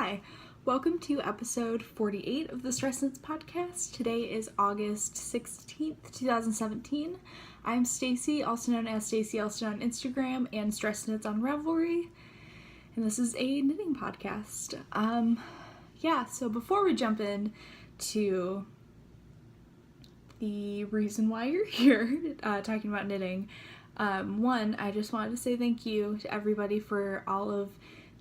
Hi, welcome to episode 48 of the StressKnits podcast. Today is August 16th, 2017. I'm Stacy, also known as Stacy Elston on Instagram and StressKnits on Ravelry, and this is a knitting podcast. So before we jump in to the reason why you're here talking about knitting, I just wanted to say thank you to everybody for all of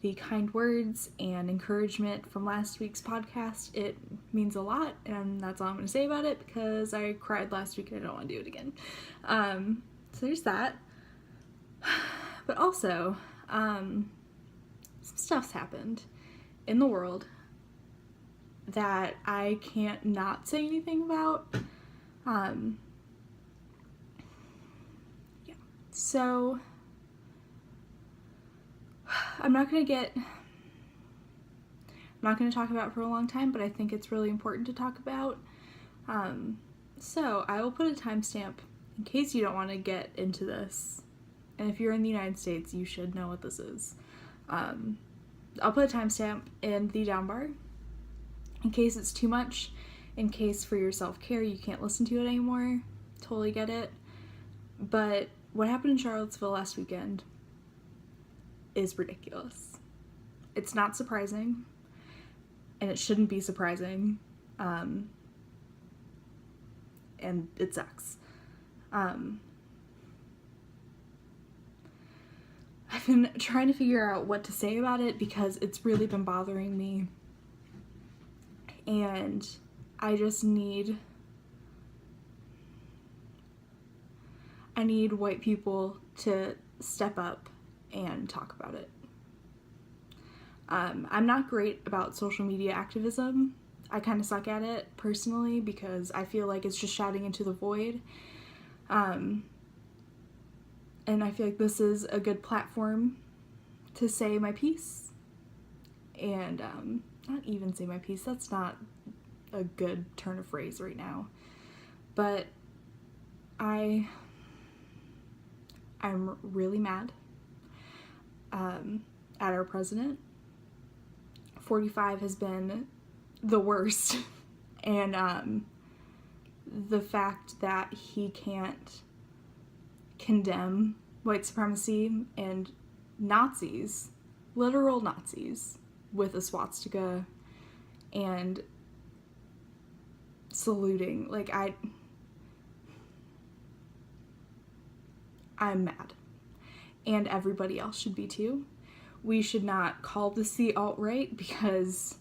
the kind words and encouragement from last week's podcast. It means a lot, and that's all I'm going to say about it because I cried last week and I don't want to do it again. So there's that. But also, some stuff's happened in the world that I can't not say anything about. So I'm not going to talk about it for a long time, but I think it's really important to talk about. So I will put a timestamp in case you don't want to get into this. And if you're in the United States, you should know what this is. I'll put a timestamp in the down bar in case it's too much, in case for your self-care you can't listen to it anymore. Totally get it. But what happened in Charlottesville last weekend is ridiculous. It's not surprising, and it shouldn't be surprising, and it sucks. I've been trying to figure out what to say about it because it's really been bothering me, and I just need white people to step up and talk about it. I'm not great about social media activism. I kind of suck at it personally because I feel like it's just shouting into the void. And I feel like this is a good platform to say my piece. And not even say my piece, that's not a good turn of phrase right now. But I'm really mad at our president. 45 has been the worst, and the fact that he can't condemn white supremacy and Nazis, literal Nazis, with a swastika and saluting, I'm mad. And everybody else should be too. We should not call this the alt-right because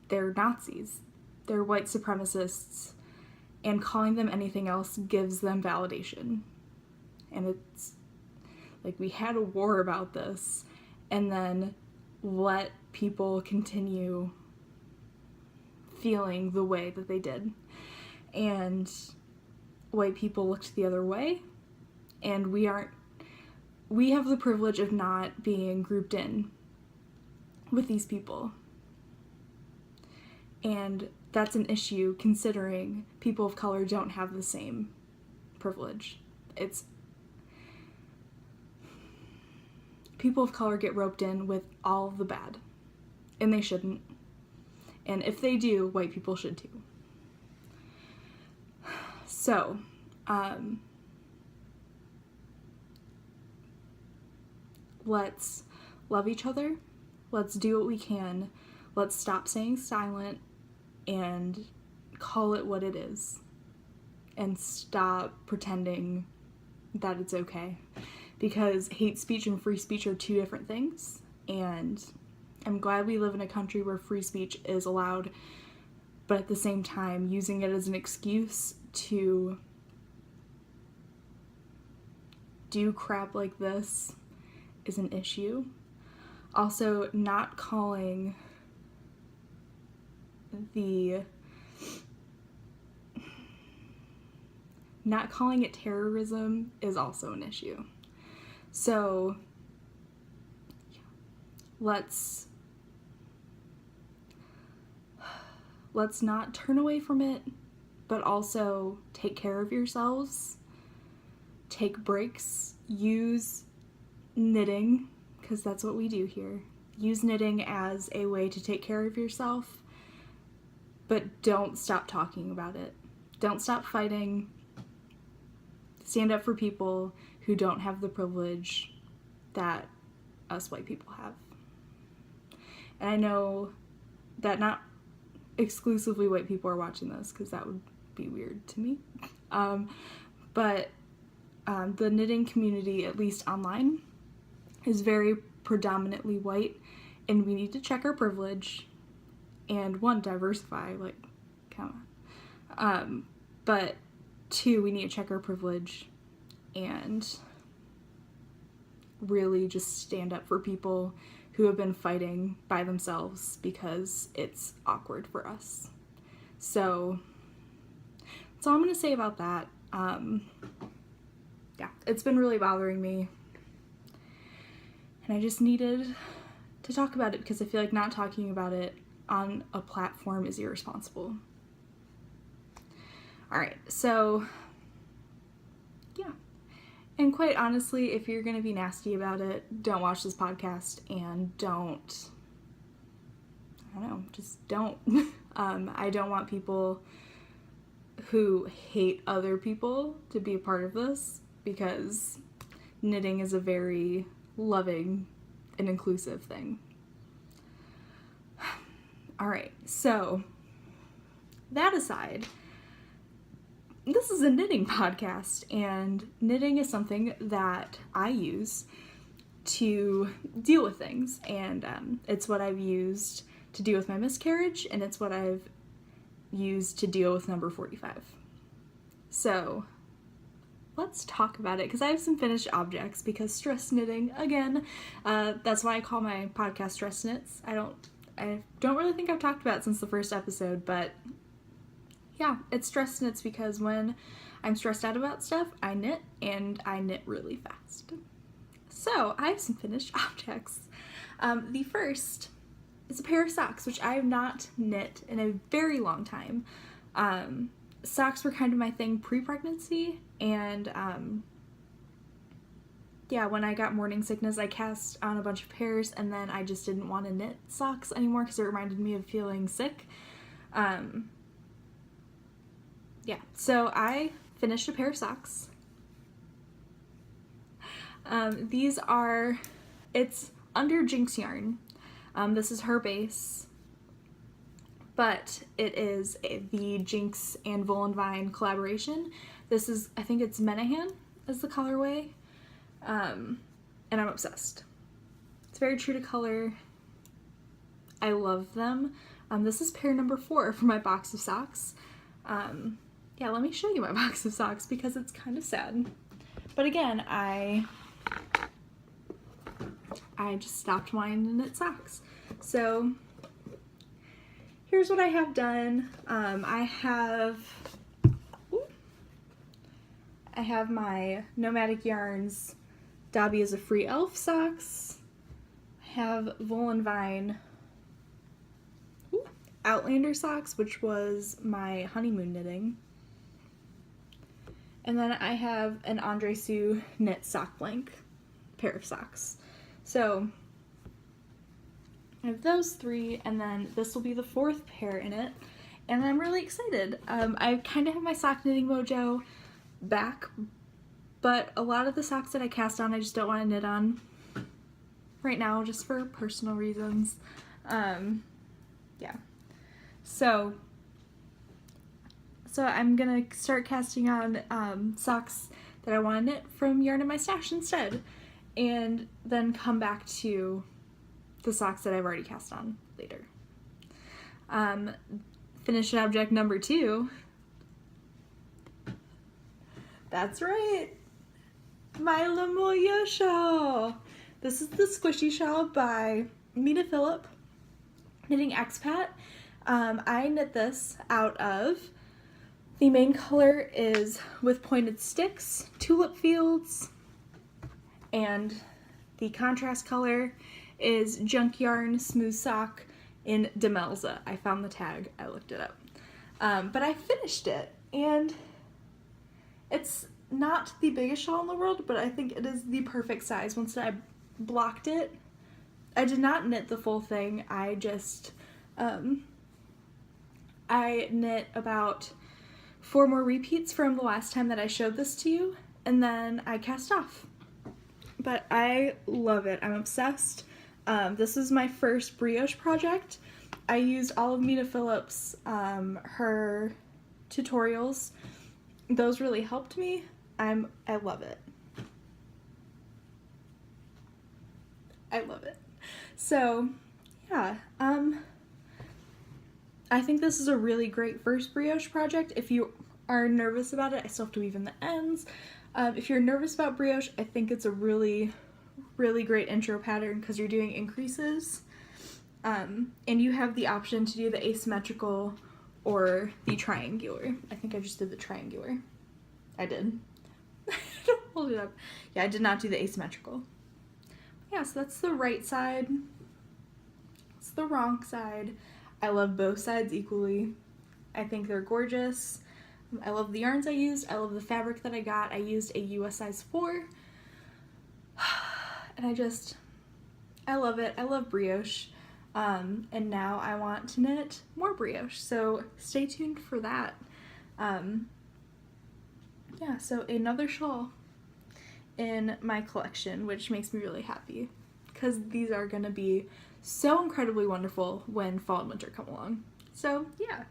they're Nazis. They're white supremacists, and calling them anything else gives them validation. And it's like we had a war about this, and then let people continue feeling the way that they did. And white people looked the other way, and we have the privilege of not being grouped in with these people. And that's an issue considering people of color don't have the same privilege. People of color get roped in with all of the bad, and they shouldn't. And if they do, white people should too. So, let's love each other. Let's do what we can. Let's stop saying silent and call it what it is. And stop pretending that it's okay. Because hate speech and free speech are two different things. And I'm glad we live in a country where free speech is allowed. But at the same time, using it as an excuse to do crap like this is an issue. Also, not calling it terrorism is also an issue. So let's not turn away from it, but also take care of yourselves. Take breaks. Use knitting, because that's what we do here. use knitting as a way to take care of yourself, but don't stop talking about it. Don't stop fighting. Stand up for people who don't have the privilege that us white people have. And I know that not exclusively white people are watching this, because that would be weird to me. But the knitting community, at least online, is very predominantly white, and we need to check our privilege and, one, diversify, like, come on. But two, we need to check our privilege and really just stand up for people who have been fighting by themselves because it's awkward for us. So that's all I'm going to say about that. Yeah, it's been really bothering me, and I just needed to talk about it because I feel like not talking about it on a platform is irresponsible. Alright, so yeah. And quite honestly, if you're gonna be nasty about it, don't watch this podcast, and just don't. I don't want people who hate other people to be a part of this, because knitting is a very loving and inclusive thing. Alright, so that aside, this is a knitting podcast, and knitting is something that I use to deal with things, and it's what I've used to deal with my miscarriage, and it's what I've used to deal with number 45. So let's talk about it, because I have some finished objects, because stress knitting, again, that's why I call my podcast StressKnits. I don't really think I've talked about it since the first episode, but yeah, it's StressKnits because when I'm stressed out about stuff, I knit, and I knit really fast. So I have some finished objects. The first is a pair of socks, which I have not knit in a very long time. Socks were kind of my thing pre-pregnancy, and yeah, when I got morning sickness, I cast on a bunch of pairs, and then I just didn't want to knit socks anymore because it reminded me of feeling sick. Yeah, so I finished a pair of socks. It's under Jinx yarn. This is her base, but it is the Jinx and Vine collaboration. This is, I think it's Menahan is the colorway, and I'm obsessed. It's very true to color. I love them. This is pair number 4 for my box of socks. Yeah, let me show you my box of socks because it's kind of sad. But again, I just stopped wanting to knit socks. So here's what I have done. I have my Nomadic Yarns Dobby is a Free Elf socks. I have Vine Outlander socks, which was my honeymoon knitting. And then I have an Andre Sue knit sock blank pair of socks. So I have those 3, and then this will be the 4th pair in it, and I'm really excited. I kind of have my sock knitting mojo back, but a lot of the socks that I cast on I just don't want to knit on right now, just for personal reasons. Yeah. So I'm gonna start casting on socks that I want to knit from yarn in my stash instead, and then come back to the socks that I've already cast on later. Finished object number 2. That's right, my Lamoya shawl. This is the squishy shawl by Mina Phillip, Knitting Expat. I knit this out of, the main color is With Pointed Sticks, Tulip Fields, and the contrast color is Junk Yarn Smooth Sock in Demelza. I found the tag, I looked it up. But I finished it, and it's not the biggest shawl in the world, but I think it is the perfect size. Once I blocked it, I did not knit the full thing. I just, I knit about 4 more repeats from the last time that I showed this to you, and then I cast off. But I love it. I'm obsessed. This is my first brioche project. I used all of Mina Phillips' her tutorials. Those really helped me. I love it. I love it. So, yeah, I think this is a really great first brioche project. If you are nervous about it, I still have to weave in the ends. If you're nervous about brioche, I think it's a really, really great intro pattern because you're doing increases. And you have the option to do the asymmetrical or the triangular. I think I just did the triangular. I did. Hold it up. Yeah, I did not do the asymmetrical. Yeah, so that's the right side. It's the wrong side. I love both sides equally. I think they're gorgeous. I love the yarns I used. I love the fabric that I got. I used a US size 4. And I love it. I love brioche. And now I want to knit more brioche. So stay tuned for that. Yeah, so another shawl in my collection, which makes me really happy because these are going to be so incredibly wonderful when fall and winter come along. So yeah,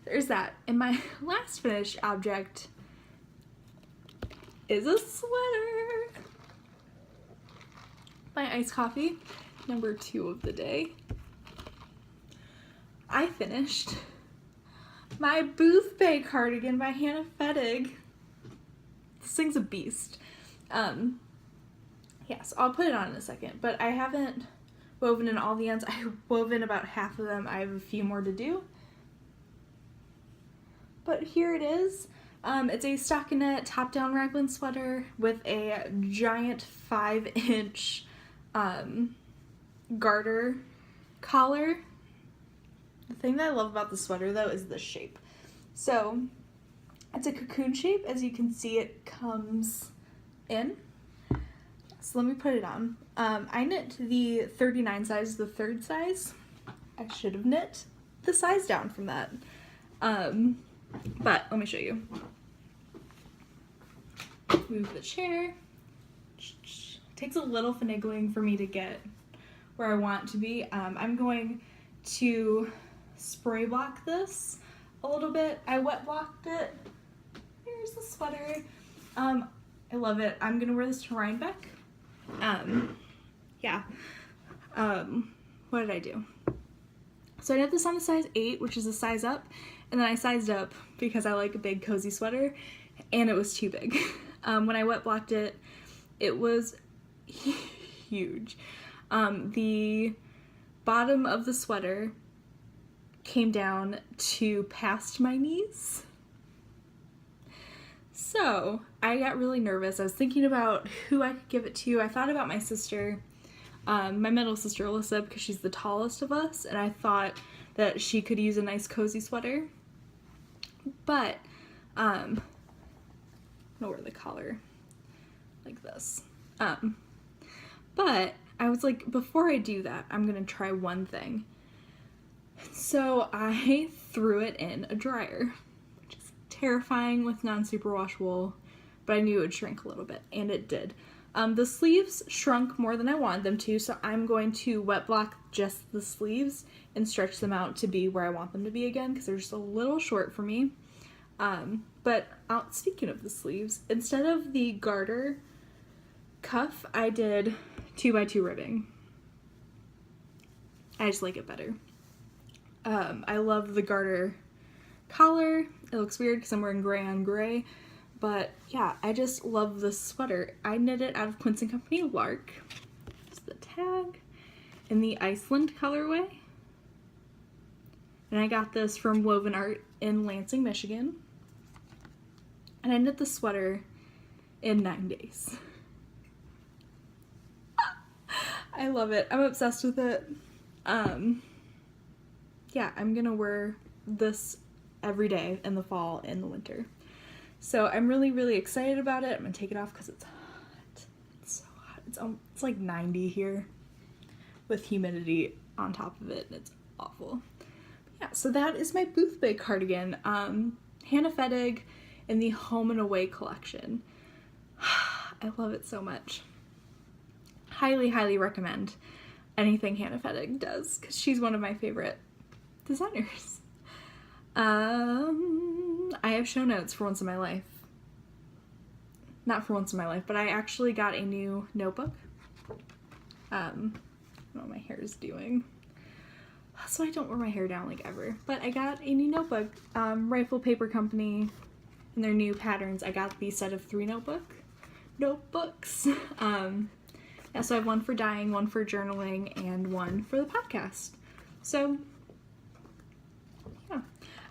there's that. And my last finished object is a sweater. My iced coffee, number 2 of the day. I finished my Booth Bay cardigan by Hannah Fettig. This thing's a beast. Yeah, so I'll put it on in a second, but I haven't woven in all the ends. I wove in about half of them. I have a few more to do. But here it is. It's a stockinette top-down raglan sweater with a giant 5-inch garter collar. The thing that I love about the sweater, though, is the shape. So it's a cocoon shape. As you can see, it comes in. So let me put it on. I knit the 39 size, the 3rd size. I should have knit the size down from that. But let me show you. Move the chair. It takes a little finagling for me to get where I want to be. I'm going to spray block this a little bit. I wet blocked it. Here's the sweater. I love it. I'm gonna wear this to Rhinebeck. Yeah. What did I do? So I knit this on the size 8, which is a size up, and then I sized up because I like a big cozy sweater, and it was too big. When I wet blocked it, it was huge. The bottom of the sweater came down to past my knees. So I got really nervous. I was thinking about who I could give it to. I thought about my sister, my middle sister Alyssa, because she's the tallest of us, and I thought that she could use a nice cozy sweater. But I'm gonna wear the collar like this. But I was like, before I do that, I'm gonna try one thing. So I threw it in a dryer, which is terrifying with non-superwash wool, but I knew it would shrink a little bit, and it did. The sleeves shrunk more than I wanted them to, so I'm going to wet block just the sleeves and stretch them out to be where I want them to be again, because they're just a little short for me. But speaking of the sleeves, instead of the garter cuff, I did 2x2 ribbing. I just like it better. I love the garter collar. It looks weird because I'm wearing gray on gray, but yeah, I just love this sweater. I knit it out of Quince & Company Lark. It's the tag in the Iceland colorway. And I got this from Woven Art in Lansing, Michigan. And I knit the sweater in 9 days. I love it. I'm obsessed with it. Yeah, I'm gonna wear this every day in the fall and the winter. So I'm really, really excited about it. I'm gonna take it off because it's hot. It's so hot. It's like 90 here. with humidity on top of it, and it's awful. Yeah, so that is my booth bag cardigan. Hannah Fettig in the Home and Away collection. I love it so much. Highly, highly recommend anything Hannah Fettig does, because she's one of my favorite designers. I have show notes for once in my life. Not for once in my life, but I actually got a new notebook. I don't know what my hair is doing. So I don't wear my hair down like ever. But I got a new notebook. Rifle Paper Company and their new patterns. I got the set of 3 notebooks. Yeah, so I have one for dyeing, one for journaling, and one for the podcast. So, yeah.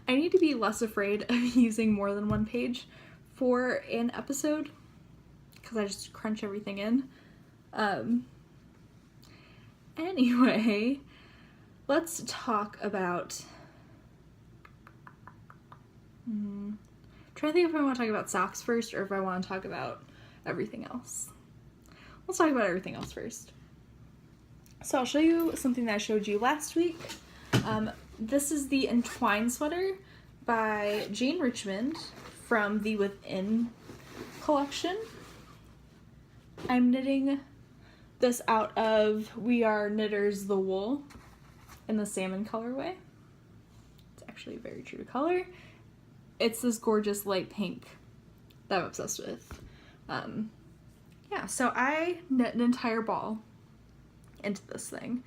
I need to be less afraid of using more than one page for an episode, because I just crunch everything in. Anyway, let's talk about... try to think if I want to talk about socks first, or if I want to talk about everything else. Let's talk about everything else first. So I'll show you something that I showed you last week. This is the Entwine sweater by Jane Richmond from the Within collection. I'm knitting this out of We Are Knitters The Wool in the salmon colorway. It's actually a very true color. It's this gorgeous light pink that I'm obsessed with. Yeah, so I knit an entire ball into this thing.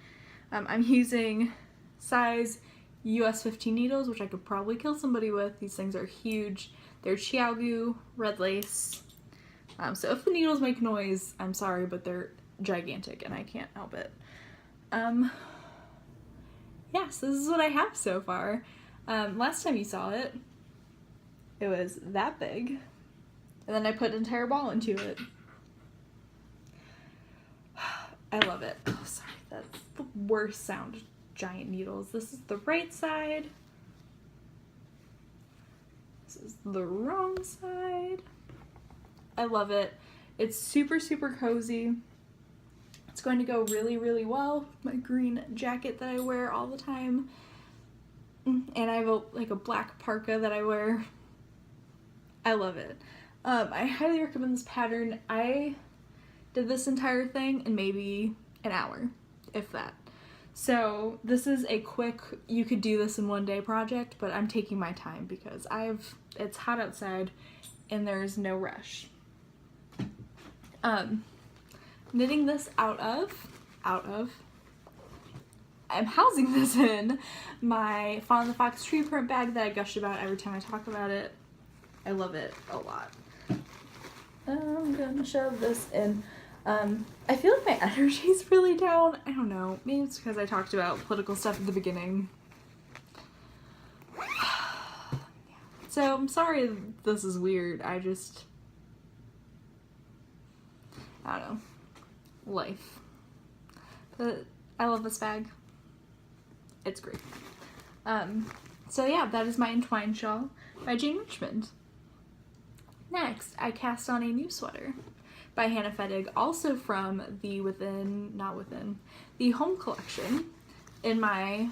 I'm using size US 15 needles, which I could probably kill somebody with. These things are huge. They're Chiaogu red lace. So if the needles make noise, I'm sorry, but they're gigantic and I can't help it. Yeah, so this is what I have so far. Last time you saw it, it was that big. And then I put an entire ball into it. I love it. Oh, sorry, that's the worst sound of giant needles. This is the right side. This is the wrong side. I love it. It's super, super cozy. It's going to go really, really well with my green jacket that I wear all the time. And I have a black parka that I wear. I love it. I highly recommend this pattern. I did this entire thing in maybe an hour, if that. So this is a quick, you could do this in one day project, but I'm taking my time because it's hot outside and there's no rush. Knitting this out of, I'm housing this in my Fawn the Fox tree print bag that I gush about every time I talk about it. I love it a lot. I'm gonna shove this in. I feel like my energy's really down. I don't know. Maybe it's because I talked about political stuff at the beginning. So I'm sorry this is weird. I don't know. Life. But I love this bag. It's great. So yeah, that is my Entwine shawl by Jane Richmond. Next, I cast on a new sweater by Hannah Fettig, also from the the Home collection, in my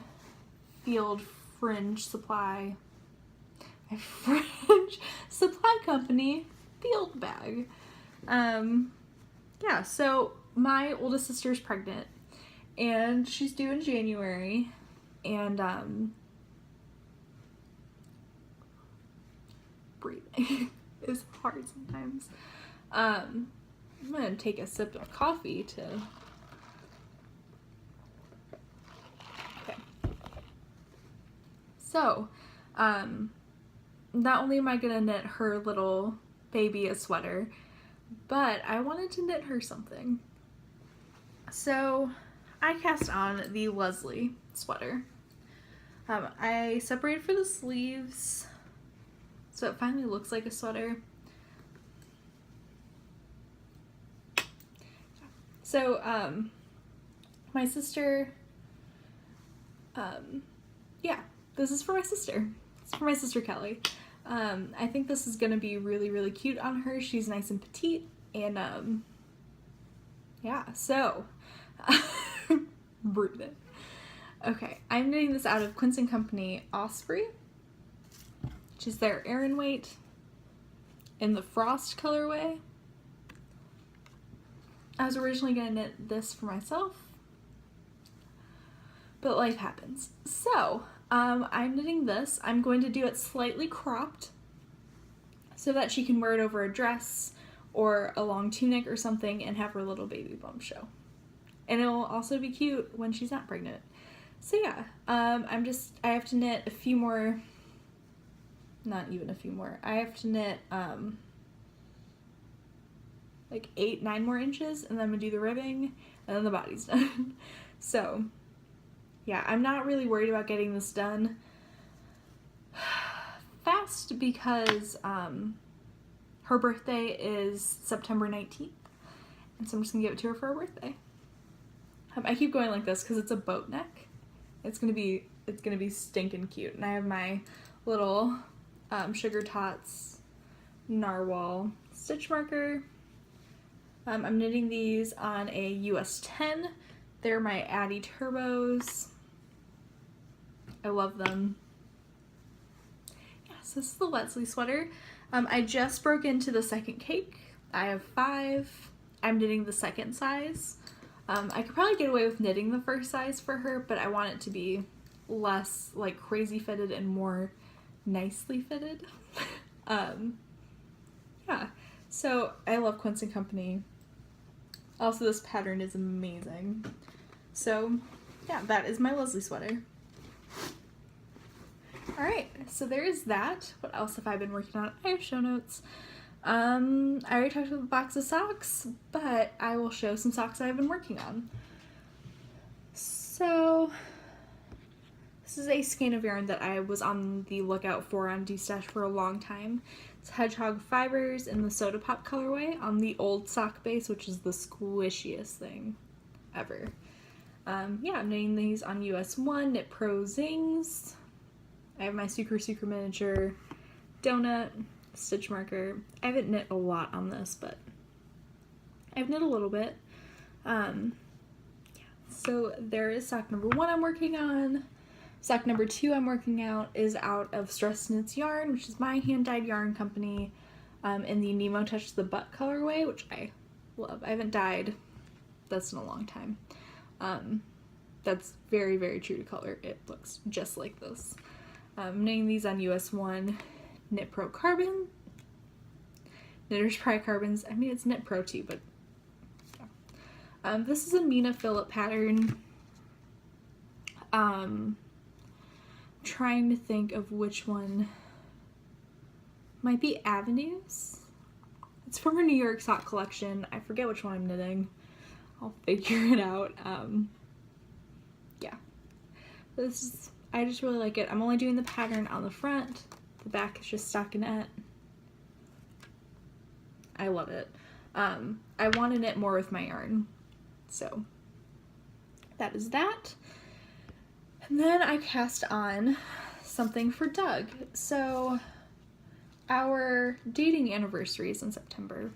Field Fringe Supply Company field bag. Yeah, so my oldest sister's pregnant, and she's due in January, and breathing is hard sometimes. I'm gonna take a sip of coffee to... Okay. So, not only am I gonna knit her little baby a sweater, but I wanted to knit her something. So, I cast on the Leslie sweater. I separated for the sleeves, so it finally looks like a sweater. So, my sister, yeah, this is for my sister. It's for my sister Kelly. I think this is gonna be really, really cute on her. She's nice and petite, and, yeah, so, Brood it. Okay, I'm knitting this out of Quince & Company Osprey, which is their Aran weight in the Frost colorway. I was originally going to knit this for myself, but life happens. So, I'm knitting this. I'm going to do it slightly cropped so that she can wear it over a dress or a long tunic or something and have her little baby bump show. And it will also be cute when she's not pregnant. So yeah, I have to knit a few more, not even a few more, I have to knit like 8-9 more inches, and then I'm gonna do the ribbing, and then the body's done. So yeah, I'm not really worried about getting this done fast because her birthday is September 19th, and so I'm just gonna give it to her for her birthday. I keep going like this because it's a boat neck. It's gonna be stinking cute, and I have my little Sugar Tots Narwhal stitch marker. I'm knitting these on a US 10. They're my Addy Turbos. I love them. Yes, this is the Leslie sweater. I just broke into the second cake. I have 5. I'm knitting the second size. I could probably get away with knitting the first size for her, but I want it to be less like crazy fitted and more nicely fitted. Yeah, so I love Quince & Company. Also, this pattern is amazing. So yeah, that is my Leslie sweater. Alright, so there is that. What else have I been working on? I have show notes. I already talked about the box of socks, but I will show some socks I've been working on. So this is a skein of yarn that I was on the lookout for on D-Stash for a long time. It's Hedgehog Fibers in the Soda Pop colorway on the old sock base, which is the squishiest thing ever. Yeah, I'm knitting these on US 1 Knit Pro Zings. I have my Sucre miniature donut stitch marker. I haven't knit a lot on this, but I've knit a little bit. So there is sock number 1 I'm working on. Sock number 2 I'm working out is out of StressKnits yarn, which is my hand-dyed yarn company, in the Nemo Touch the Butt colorway, which I love. I haven't dyed this in a long time. That's very, very true to color. It looks just like this. I'm knitting these on US 1 Knit Pro Carbon. Knitter's Pride Carbons. I mean, it's Knit Pro too, but yeah. This is a Mina Phillip pattern. Trying to think of which one might be Avenues. It's from her New York sock collection. I forget which one I'm knitting. I'll figure it out. Yeah. I just really like it. I'm only doing the pattern on the front. The back is just stockinette. I love it. I want to knit more with my yarn. So that is that. And then I cast on something for Doug. So our dating anniversary is in September.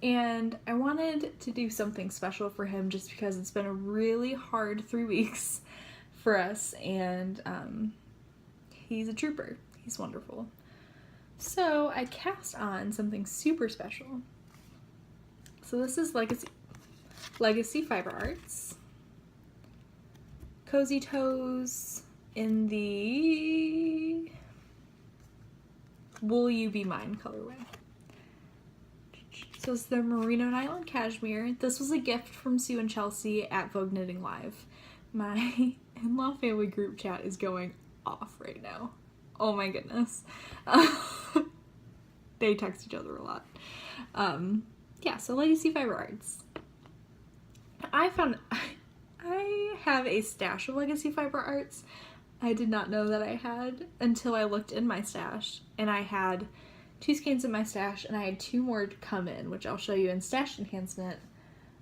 And I wanted to do something special for him just because it's been a really hard 3 weeks for us, and he's a trooper. He's wonderful. So I cast on something super special. So this is Legacy Fiber Arts. Cozy Toes in the Will You Be Mine colorway. So it's the Merino Nylon Cashmere. This was a gift from Sue and Chelsea at Vogue Knitting Live. My in-law family group chat is going off right now. Oh my goodness. They text each other a lot. Yeah, so Legacy Fiber Arts. I have a stash of Legacy Fiber Arts. I did not know that I had until I looked in my stash, and I had 2 skeins in my stash, and I had 2 more to come in, which I'll show you in Stash Enhancement.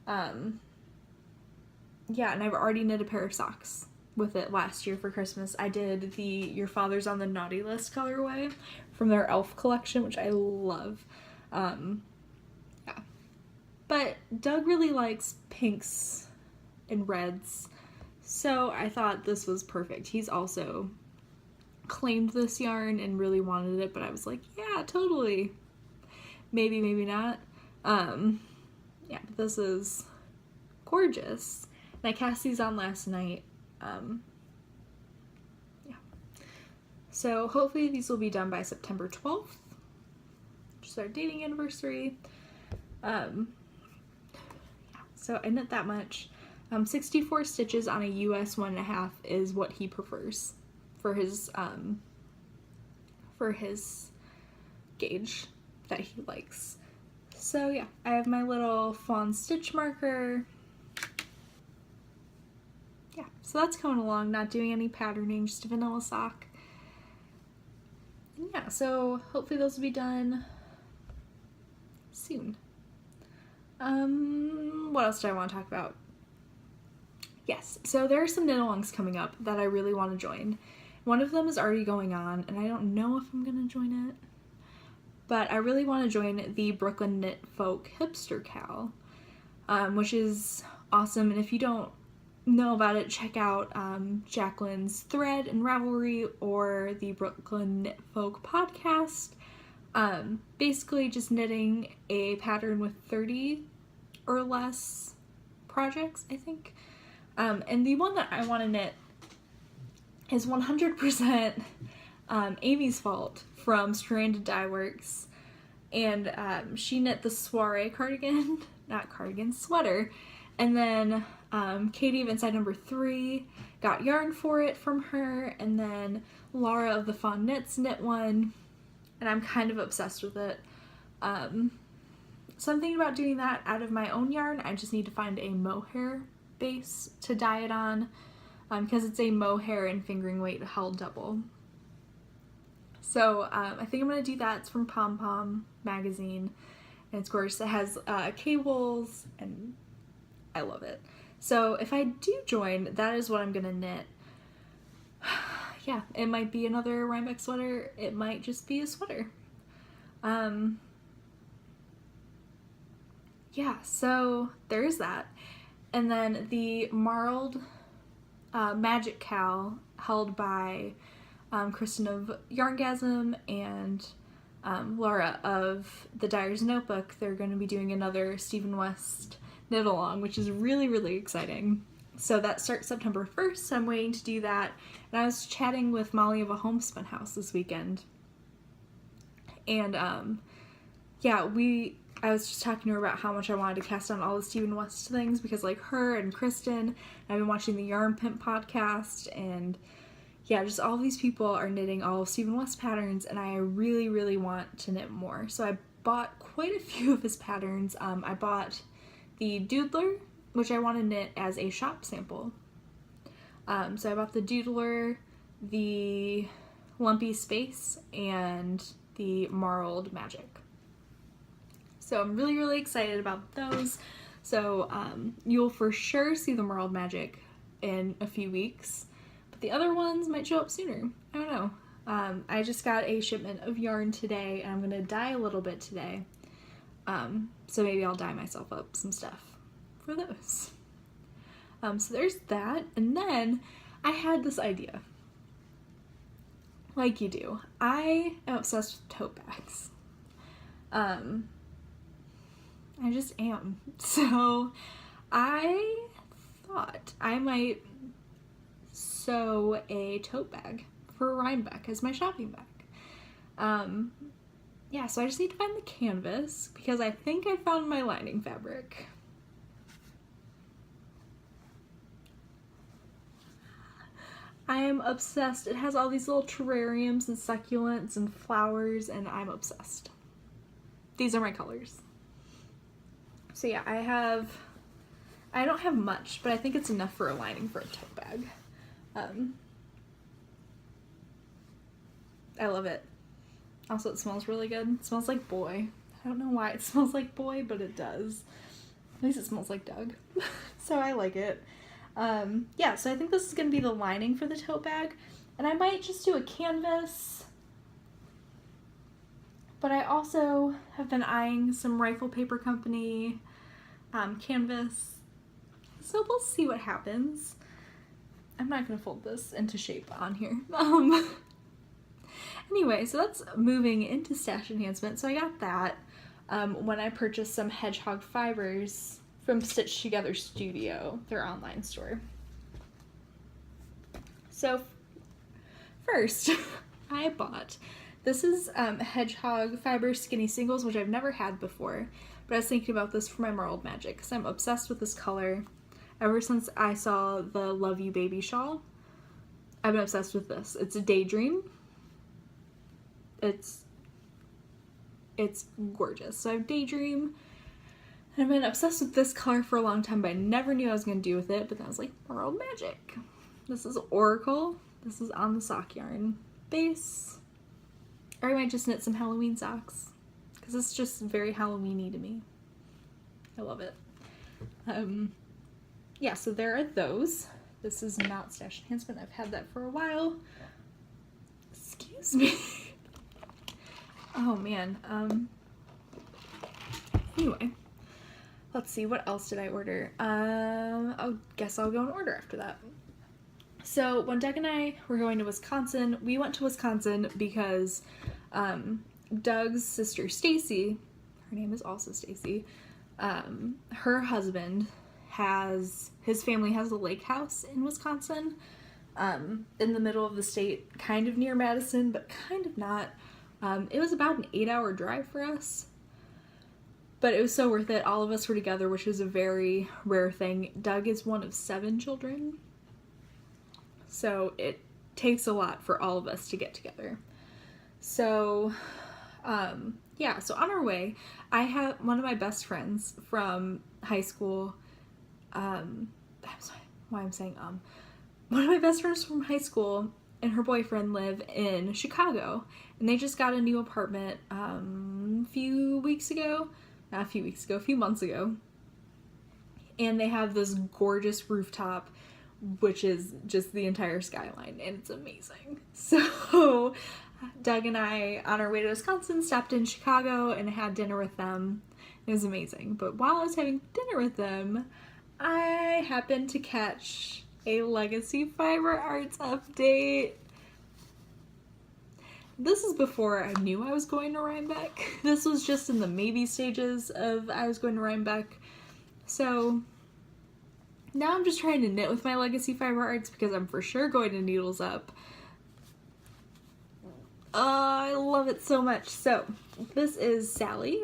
Yeah, and I've already knit a pair of socks with it last year for Christmas. I did the Your Father's on the Naughty List colorway from their Elf collection, which I love. Yeah. But Doug really likes pinks in reds. So I thought this was perfect. He's also claimed this yarn and really wanted it, but I was like, yeah, totally. Maybe, maybe not. Yeah, but this is gorgeous. And I cast these on last night. Yeah. So hopefully these will be done by September 12th, which is our dating anniversary. Yeah, so I knit that much. 64 stitches on a US 1.5 is what he prefers for his gauge that he likes. So yeah, I have my little fawn stitch marker. Yeah, so that's coming along, not doing any patterning, just a vanilla sock. And yeah, so hopefully those will be done soon. What else do I want to talk about? Yes, so there are some knit-alongs coming up that I really want to join. One of them is already going on, and I don't know if I'm going to join it, but I really want to join the Brooklyn Knit Folk Hipster Cal, which is awesome, and if you don't know about it, check out Jacqueline's thread in Ravelry or the Brooklyn Knit Folk podcast. Basically just knitting a pattern with 30 or less projects, I think. And the one that I want to knit is 100% Amy's fault from Stranded Dye Works. And she knit the soiree cardigan, not cardigan, sweater. And then Katie of Inside Number 3 got yarn for it from her. And then Laura of the Fawn Knits knit one. And I'm kind of obsessed with it. So I'm thinking about doing that out of my own yarn. I just need to find a mohair base to dye it on because it's a mohair and fingering weight held double. So I think I'm going to do that. It's from Pom Pom magazine and it's gorgeous. It has cables and I love it. So if I do join, that is what I'm going to knit. Yeah, it might be another Rhinebeck sweater. It might just be a sweater. Yeah, so there's that. And then the Marled Magic Cal held by Kristen of Yarngasm and Laura of the Dyer's Notebook. They're going to be doing another Stephen West knit along, which is really, really exciting. So that starts September 1st, so I'm waiting to do that. And I was chatting with Molly of a Homespun House this weekend. And yeah, I was just talking to her about how much I wanted to cast on all the Stephen West things because like her and Kristen, I've been watching the Yarn Pimp podcast and yeah, just all these people are knitting all of Stephen West patterns and I really, really want to knit more. So I bought quite a few of his patterns. I bought the Doodler, which I want to knit as a shop sample. So I bought the Doodler, the Lumpy Space, and the Marled Magic. So I'm really, really excited about those. So you'll for sure see the Marled Magic in a few weeks, but the other ones might show up sooner. I don't know. I just got a shipment of yarn today, and I'm going to dye a little bit today. So maybe I'll dye myself up some stuff for those. So there's that, and then I had this idea. Like you do. I am obsessed with tote bags. I just am. So I thought I might sew a tote bag for Rhinebeck as my shopping bag. Yeah, so I just need to find the canvas because I think I found my lining fabric. I am obsessed. It has all these little terrariums and succulents and flowers, and I'm obsessed. These are my colors. So yeah, I don't have much, but I think it's enough for a lining for a tote bag. I love it. Also, it smells really good. It smells like boy. I don't know why it smells like boy, but it does. At least it smells like Doug. So I like it. Yeah, so I think this is going to be the lining for the tote bag. And I might just do a canvas. But I also have been eyeing some Rifle Paper Company canvas. So we'll see what happens. I'm not going to fold this into shape on here. Anyway, so that's moving into stash enhancement. So I got that when I purchased some hedgehog fibers from Stitch Together Studio, their online store. So first, I bought, this is hedgehog fiber skinny singles, which I've never had before, but I was thinking about this for my Merled Magic because I'm obsessed with this color. Ever since I saw the Love You Baby shawl, I've been obsessed with this. It's a Daydream. It's gorgeous. So I have Daydream, and I've been obsessed with this color for a long time, but I never knew I was going to do with it, but then I was like, Merled Magic. This is Oracle. This is on the sock yarn base. Or I might just knit some Halloween socks, because it's just very Halloween-y to me. I love it. Yeah, so there are those. This is not stash enhancement. I've had that for a while. Excuse me. Oh man. Anyway, let's see, what else did I order? I guess I'll go in order after that. So when Doug and I were going to Wisconsin, we went to Wisconsin because Doug's sister Stacy, her name is also Stacy, her husband his family has a lake house in Wisconsin, in the middle of the state, kind of near Madison, but kind of not. It was about an 8-hour drive for us, but it was so worth it. All of us were together, which is a very rare thing. Doug is one of 7 children, so it takes a lot for all of us to get together. So, yeah, so on our way, I have one of my best friends from high school. I'm sorry, why I'm saying one of my best friends from high school and her boyfriend live in Chicago, and they just got a new apartment a few months ago, and they have this gorgeous rooftop, which is just the entire skyline, and it's amazing. So Doug and I, on our way to Wisconsin, stopped in Chicago and had dinner with them. It was amazing. But while I was having dinner with them, I happened to catch a Legacy Fiber Arts update. This is before I knew I was going to Rhinebeck. This was just in the maybe stages of I was going to Rhinebeck. So now I'm just trying to knit with my Legacy Fiber Arts because I'm for sure going to Needles Up. I love it so much. So this is Sally,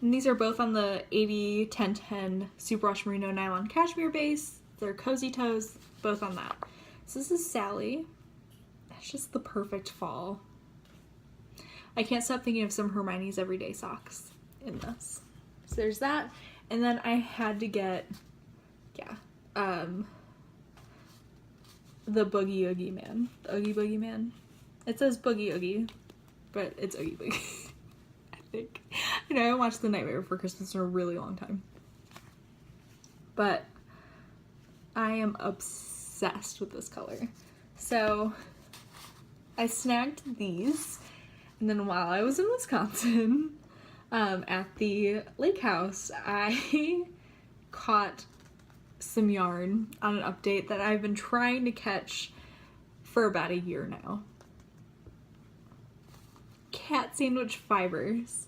and these are both on the 80-10-10 Superwash Merino Nylon Cashmere base. They're Cozy Toes, both on that. So this is Sally. It's just the perfect fall. I can't stop thinking of some Hermione's Everyday Socks in this. So there's that, and then I had to get, the Boogie Oogie Man, the Oogie Boogie Man. It says Boogie Oogie, but it's Oogie Boogie, I think. I know I haven't watched The Nightmare Before Christmas in a really long time. But I am obsessed with this color. So I snagged these, and then while I was in Wisconsin, at the lake house, I caught some yarn on an update that I've been trying to catch for about a year now. Cat Sandwich Fibers.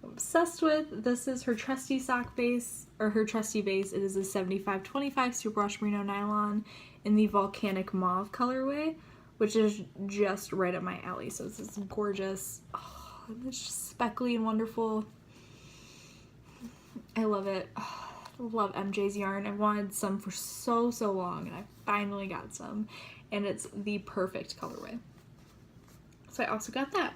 I'm obsessed with. This is her trusty sock base, or her trusty base. It is a 75-25 Superwash Merino Nylon in the Volcanic Mauve colorway, which is just right up my alley. So this is gorgeous. Oh, it's just speckly and wonderful. I love it. Oh, I love MJ's yarn. I wanted some for so long, and I finally got some, and it's the perfect colorway. So I also got that.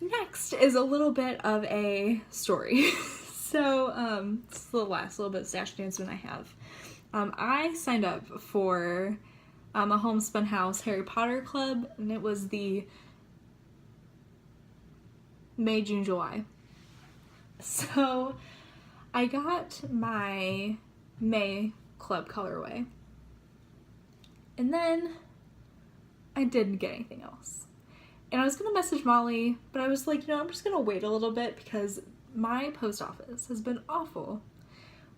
Next is a little bit of a story. So, this is the last little bit of stash enhancement I have. I signed up for a Homespun House Harry Potter club, and it was the May, June, July. So, I got my May club colorway, and then I didn't get anything else. And I was going to message Molly, but I was like, I'm just going to wait a little bit because my post office has been awful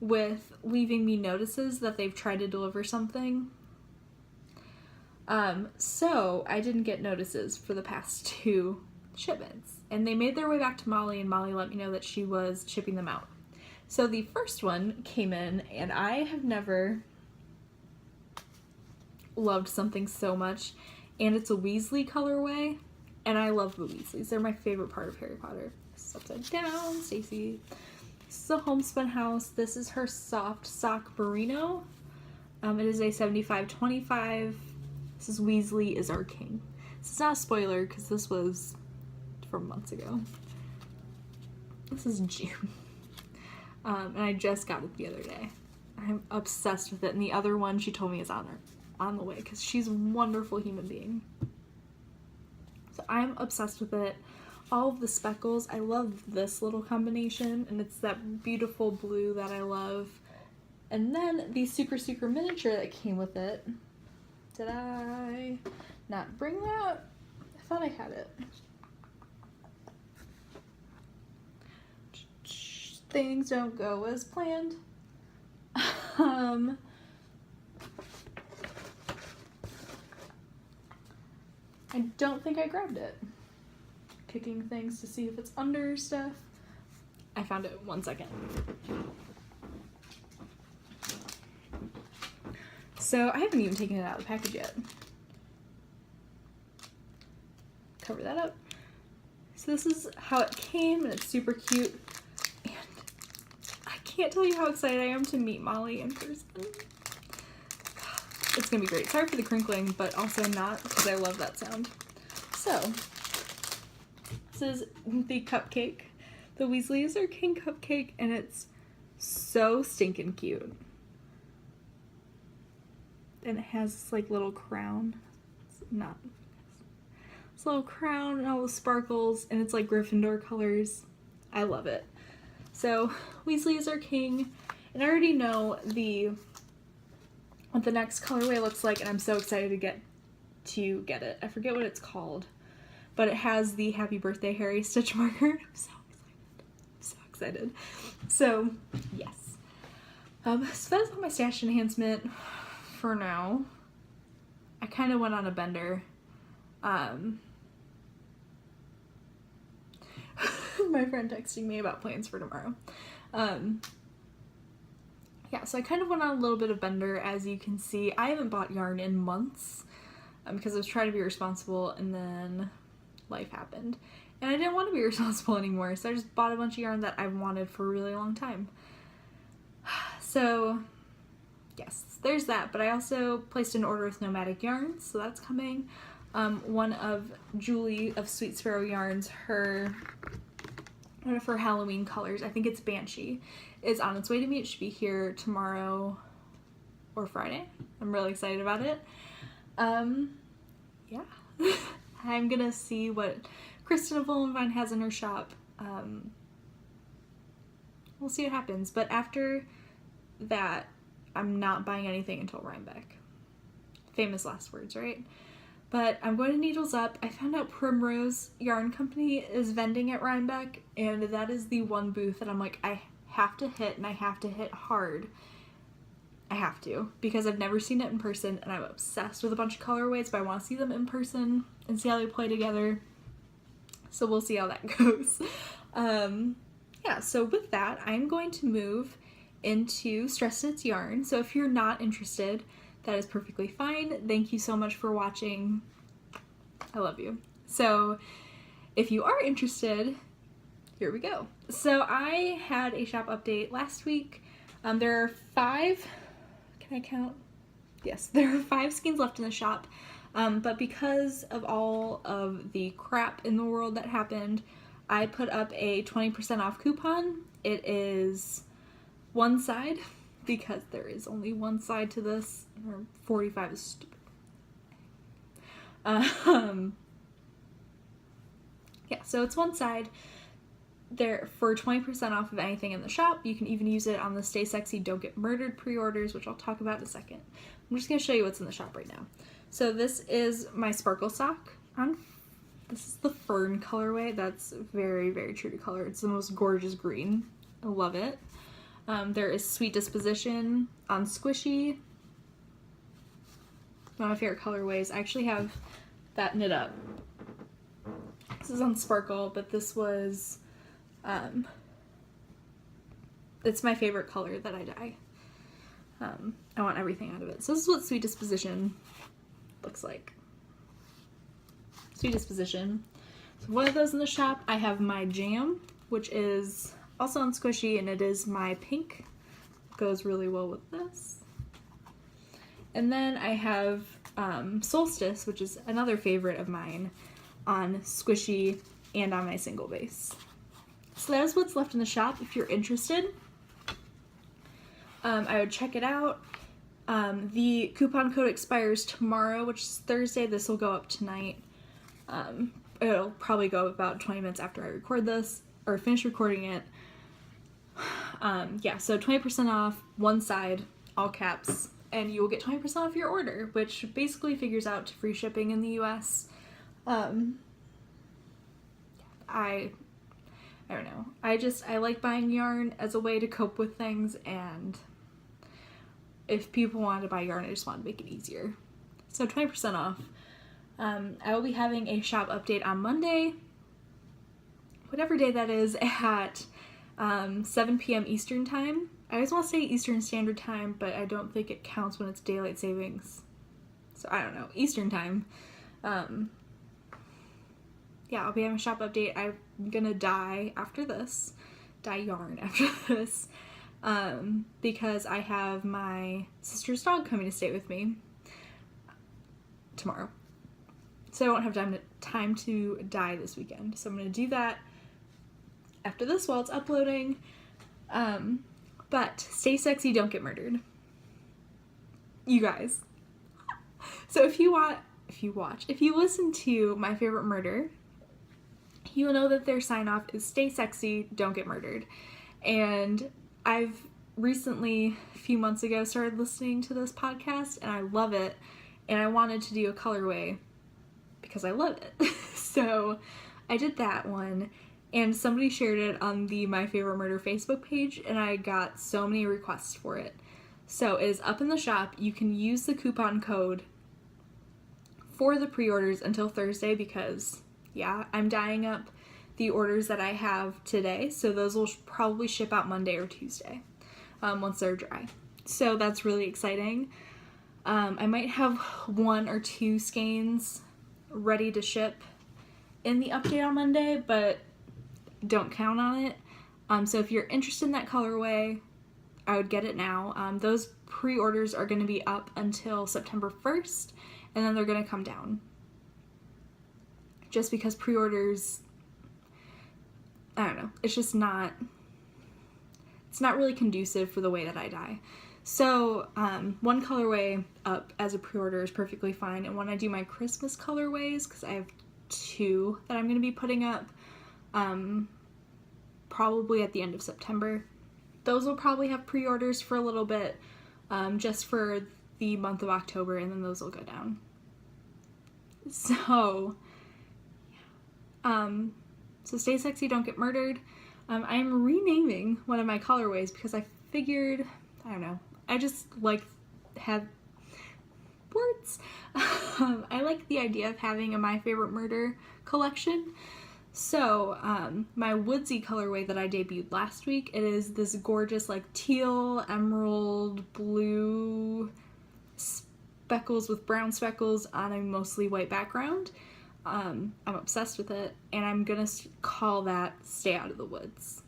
with leaving me notices that they've tried to deliver something. So I didn't get notices for the past 2 shipments, and they made their way back to Molly, and Molly let me know that she was shipping them out. So the first one came in, and I have never loved something so much, and it's a Weasley colorway, and I love the Weasleys. They're my favorite part of Harry Potter. This is upside down, Stacy. This is a homespun house. This is her soft sock merino. It is a 75-25. This is Weasley is our king. This is not a spoiler because this was from months ago. This is June. And I just got it the other day. I'm obsessed with it. And the other one she told me is on the way because she's a wonderful human being. So I'm obsessed with it. All of the speckles. I love this little combination, and it's that beautiful blue that I love. And then the Sucre Sucre miniature that came with it. Did I not bring that? I thought I had it. Things don't go as planned. I don't think I grabbed it. Kicking things to see if it's under stuff. I found it. 1 second. So I haven't even taken it out of the package yet. Cover that up. So this is how it came, and it's super cute. And I can't tell you how excited I am to meet Molly in person. It's gonna be great. Sorry for the crinkling, but also not, because I love that sound. So, this is the cupcake. The Weasleys are king cupcake, and it's so stinking cute. And it has this like little crown. It's not. This little crown and all the sparkles, and it's like Gryffindor colors. I love it. So, Weasley is our king, and I already know what the next colorway looks like, and I'm so excited to get it. I forget what it's called, but it has the Happy Birthday Harry stitch marker. I'm so excited. So, yes. So that's all my stash enhancement for now. I kind of went on a bender. My friend texting me about plans for tomorrow. Yeah, so I kind of went on a little bit of bender, as you can see. I haven't bought yarn in months because I was trying to be responsible, and then life happened. And I didn't want to be responsible anymore, so I just bought a bunch of yarn that I've wanted for a really long time. So, yes, there's that. But I also placed an order with Nomadic Yarns, so that's coming. One of Julie of Sweet Sparrow Yarns, one of her Halloween colors, I think it's Banshee, is on its way to me. It should be here tomorrow or Friday. I'm really excited about it. Yeah. I'm gonna see what Kristen of Vine has in her shop. We'll see what happens. But after that, I'm not buying anything until Rhinebeck. Famous last words, right? But I'm going to Needles Up. I found out Primrose Yarn Company is vending at Rhinebeck, and that is the one booth that I'm like, I have to hit, and I have to hit hard. I have to, because I've never seen it in person, and I'm obsessed with a bunch of colorways, but I want to see them in person and see how they play together. So we'll see how that goes. Yeah, so with that, I'm going to move into StressKnits yarn. So if you're not interested, that is perfectly fine. Thank you so much for watching. I love you. So if you are interested, here we go. So I had a shop update last week. There are 5, can I count? Yes, there are 5 skeins left in the shop. But because of all of the crap in the world that happened, I put up a 20% off coupon. It is one side, because there is only one side to this, or 45 is stupid. Yeah, so it's one side. There for 20% off of anything in the shop. You can even use it on the Stay Sexy Don't Get Murdered pre-orders, which I'll talk about in a second. I'm just going to show you what's in the shop right now. So this is my sparkle sock. This is the Fern colorway. That's very, very true to color. It's the most gorgeous green. I love it. There is Sweet Disposition on Squishy. One of my favorite colorways. I actually have that knit up. This is on Sparkle, but this was, it's my favorite color that I dye. I want everything out of it. So this is what Sweet Disposition looks like. Sweet Disposition. So one of those in the shop. I have my Jam, which is also on Squishy, and it is my pink. Goes really well with this. And then I have Solstice, which is another favorite of mine, on Squishy and on my single base. So that is what's left in the shop. If you're interested, I would check it out. The coupon code expires tomorrow, which is Thursday. This will go up tonight. It'll probably go about 20 minutes after I record this, or finish recording it. Yeah, so 20% off, one side, all caps, and you will get 20% off your order, which basically figures out to free shipping in the US. I don't know. I like buying yarn as a way to cope with things, and if people want to buy yarn, I just want to make it easier. So 20% off. I will be having a shop update on Monday, whatever day that is, at 7 p.m. Eastern Time. I always want to say Eastern Standard Time, but I don't think it counts when it's daylight savings. So I don't know. Eastern Time. Yeah, I'll be having a shop update. I'm gonna dye after this. Dye yarn after this. Because I have my sister's dog coming to stay with me tomorrow. So I won't have time to dye this weekend. So I'm gonna do that after this while it's uploading. But stay sexy, don't get murdered. You guys. So if you listen to My Favorite Murder, you will know that their sign off is stay sexy, don't get murdered. And I've recently, a few months ago, started listening to this podcast, and I love it. And I wanted to do a colorway because I love it. So I did that one, and somebody shared it on the My Favorite Murder Facebook page, and I got so many requests for it. So it is up in the shop. You can use the coupon code for the pre-orders until Thursday because, yeah, I'm dyeing up the orders that I have today, so those will probably ship out Monday or Tuesday once they're dry. So that's really exciting. I might have 1 or 2 skeins ready to ship in the update on Monday, but don't count on it. So if you're interested in that colorway, I would get it now. Those pre-orders are going to be up until September 1st, and then they're going to come down. Just because pre-orders, I don't know, it's not really conducive for the way that I dye. So one colorway up as a pre-order is perfectly fine, and when I do my Christmas colorways, because I have 2 that I'm going to be putting up probably at the end of September, those will probably have pre-orders for a little bit, just for the month of October, and then those will go down. So so stay sexy, don't get murdered. I'm renaming one of my colorways because I figured, I don't know, I just have words. I like the idea of having a My Favorite Murder collection. So my Woodsy colorway that I debuted last week, it is this gorgeous teal, emerald, blue speckles with brown speckles on a mostly white background. I'm obsessed with it, and I'm gonna call that Stay Out of the Woods.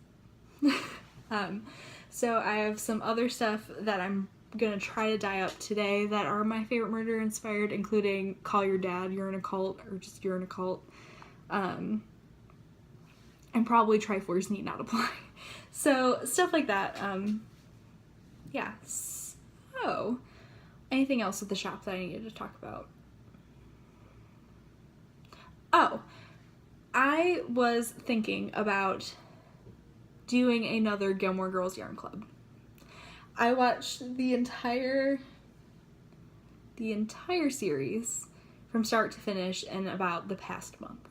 So I have some other stuff that I'm gonna try to dye up today that are My Favorite Murder inspired, including Call Your Dad, You're in a Cult, or just You're in a Cult. And probably Triforce Need Not Apply. So stuff like that. Yeah. So anything else at the shop that I needed to talk about? Oh, I was thinking about doing another Gilmore Girls Yarn Club. I watched the entire series from start to finish in about the past month.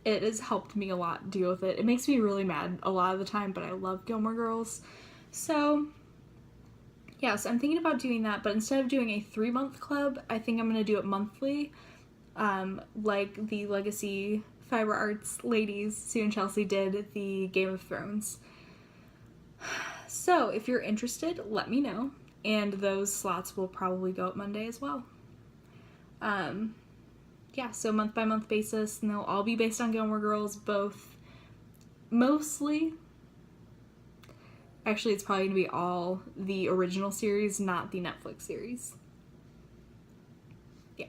it has helped me a lot deal with it. It makes me really mad a lot of the time, but I love Gilmore Girls. So yeah, so I'm thinking about doing that, but instead of doing a 3-month club, I think I'm going to do it monthly, like the Legacy Fiber Arts ladies, Sue and Chelsea, did the Game of Thrones. So if you're interested, let me know, and those slots will probably go up Monday as well. Yeah, so month by month basis, and they'll all be based on Gilmore Girls, both mostly. Actually, it's probably going to be all the original series, not the Netflix series. Yeah.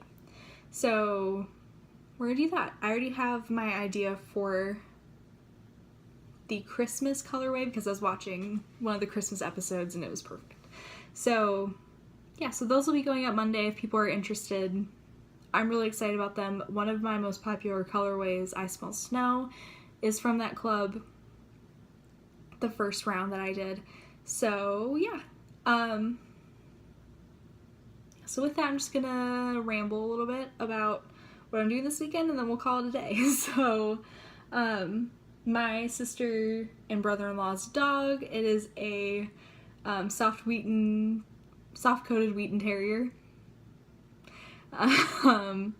So, we're going to do that. I already have my idea for the Christmas colorway because I was watching one of the Christmas episodes and it was perfect. So, yeah, so those will be going up Monday if people are interested. I'm really excited about them. One of my most popular colorways, I Smell Snow, is from that club. The first round that I did. So yeah. So with that, I'm just gonna ramble a little bit about what I'm doing this weekend and then we'll call it a day. So my sister and brother-in-law's dog, it is a soft-coated Wheaten Terrier.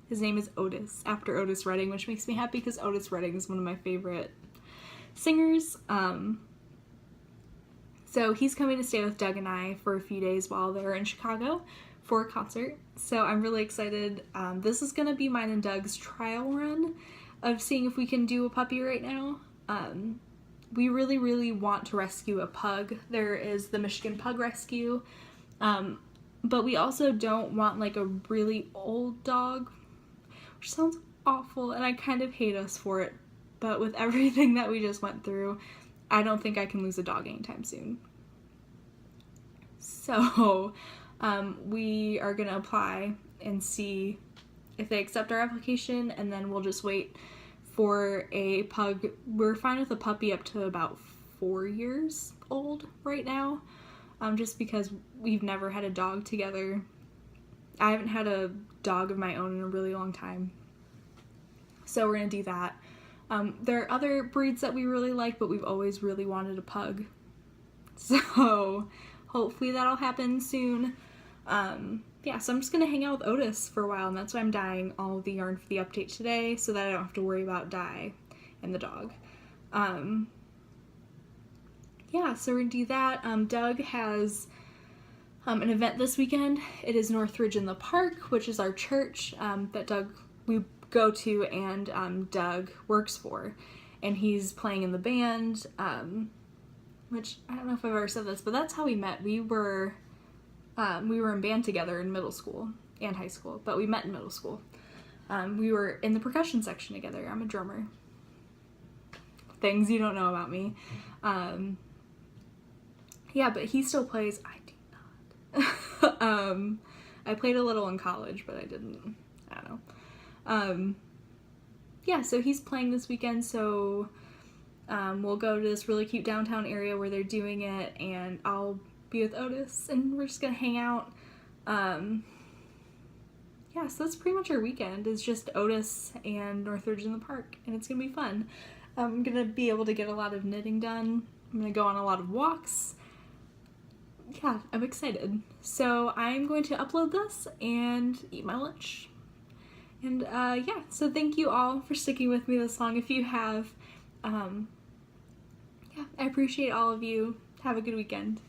His name is Otis, after Otis Redding, which makes me happy because Otis Redding is one of my favorite singers. So he's coming to stay with Doug and I for a few days while they're in Chicago for a concert. So I'm really excited. This is going to be mine and Doug's trial run of seeing if we can do a puppy right now. We really, really want to rescue a pug. There is the Michigan Pug Rescue. But we also don't want like a really old dog, which sounds awful and I kind of hate us for it. But with everything that we just went through, I don't think I can lose a dog anytime soon. So, we are going to apply and see if they accept our application, and then we'll just wait for a pug. We're fine with a puppy up to about 4 years old right now, just because we've never had a dog together. I haven't had a dog of my own in a really long time. So we're going to do that. There are other breeds that we really like, but we've always really wanted a pug. So hopefully that'll happen soon. Yeah, so I'm just going to hang out with Otis for a while, and that's why I'm dyeing all of the yarn for the update today, so that I don't have to worry about dye and the dog. Yeah, so we're going to do that. Doug has an event this weekend. It is Northridge in the Park, which is our church that we go to and Doug works for, and he's playing in the band, which I don't know if I've ever said this, but that's how we met. We were in band together in middle school and high school, but we met in middle school. We were in the percussion section together. I'm a drummer. Things you don't know about me. Yeah, but he still plays. I do not. I played a little in college, but I don't know. Yeah, so he's playing this weekend, so we'll go to this really cute downtown area where they're doing it, and I'll be with Otis, and we're just gonna hang out. Yeah, so that's pretty much our weekend. It's just Otis and Northridge in the Park, and it's gonna be fun. I'm gonna be able to get a lot of knitting done. I'm gonna go on a lot of walks. Yeah, I'm excited. So I'm going to upload this and eat my lunch. And yeah, so thank you all for sticking with me this long. If you have, yeah, I appreciate all of you. Have a good weekend.